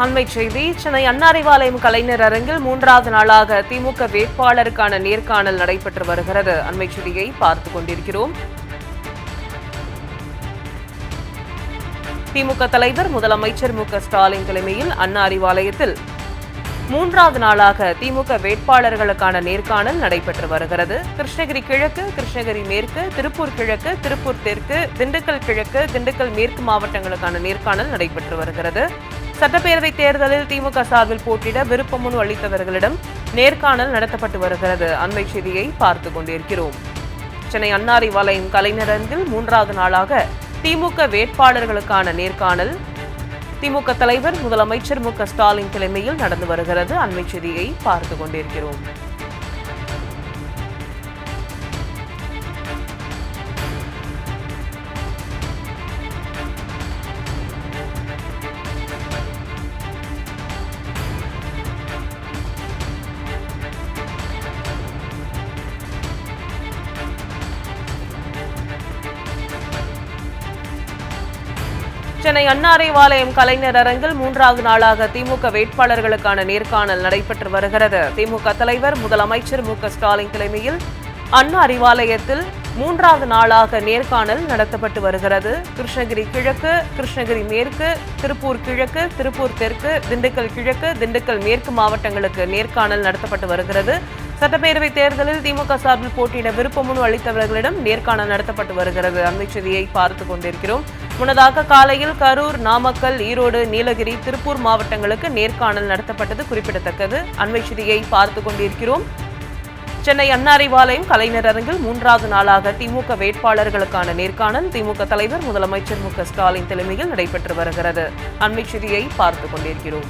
அண்மை செய்தி. சென்னை அண்ணா அறிவாலயம் கலைஞர் அரங்கில் 3வது நாளாக திமுக வேட்பாளருக்கான நேர்காணல் நடைபெற்று வருகிறது. அண்மை செய்தியை பார்த்துக் கொண்டிருக்கிறோம். திமுக தலைவர் முதலமைச்சர் மு.க.ஸ்டாலின் தலைமையில் அண்ணா அறிவாலயத்தில் 3வது நாளாக திமுக வேட்பாளர்களுக்கான நேர்காணல் நடைபெற்று வருகிறது. கிருஷ்ணகிரி கிழக்கு, கிருஷ்ணகிரி மேற்கு, திருப்பூர் கிழக்கு, திருப்பூர் தெற்கு, திண்டுக்கல் கிழக்கு, திண்டுக்கல் மேற்கு மாவட்டங்களுக்கான நேர்காணல் நடைபெற்று வருகிறது. சட்டப்பேரவை தேர்தலில் திமுக சார்பில் போட்டியிட விருப்பமனு அளித்தவர்களிடம் நேர்காணல் நடத்தப்பட்டு வருகிறது. அண்மை செய்தியை பார்த்துக் கொண்டிருக்கிறோம். சென்னை அண்ணா அறிவாலயம் கலைஞர் அரங்கில் 3வது நாளாக திமுக வேட்பாளர்களுக்கான நேர்காணல் திமுக தலைவர் முதலமைச்சர் மு.க.ஸ்டாலின் தலைமையில் நடந்து வருகிறது. அண்மை செய்தியை பார்த்துக் கொண்டிருக்கிறோம். சென்னை அண்ணா அறிவாலயம் கலைஞர் அரங்கில் 3வது நாளாக திமுக வேட்பாளர்களுக்கான நேர்காணல் நடைபெற்று வருகிறது. திமுக தலைவர் முதலமைச்சர் மு.க.ஸ்டாலின் தலைமையில் அண்ணா அறிவாலயத்தில் 3வது நாளாக நேர்காணல் நடத்தப்பட்டு வருகிறது. கிருஷ்ணகிரி கிழக்கு, கிருஷ்ணகிரி மேற்கு, திருப்பூர் கிழக்கு, திருப்பூர் தெற்கு, திண்டுக்கல் கிழக்கு, திண்டுக்கல் மேற்கு மாவட்டங்களுக்கு நேர்காணல் நடத்தப்பட்டு வருகிறது. சட்டப்பேரவை தேர்தலில் திமுக சார்பில் போட்டியிட விருப்பமனு அளித்தவர்களிடம் நேர்காணல் நடத்தப்பட்டு வருகிறது. அண்மை செய்தியை பார்த்துக் கொண்டிருக்கிறோம். முன்னதாக காலையில் கரூர், நாமக்கல், ஈரோடு, நீலகிரி, திருப்பூர் மாவட்டங்களுக்கு நேர்காணல் நடத்தப்பட்டது குறிப்பிடத்தக்கது. அண்மை செய்தியை பார்த்துக் கொண்டிருக்கிறோம். சென்னை அண்ணா அறிவாலயம் கலைஞர் அரங்கில் 3வது நாளாக திமுக வேட்பாளர்களுக்கான நேர்காணல் திமுக தலைவர் முதலமைச்சர் மு.க.ஸ்டாலின் தலைமையில் நடைபெற்று வருகிறது. அண்மை செய்தியை பார்த்துக் கொண்டிருக்கிறோம்.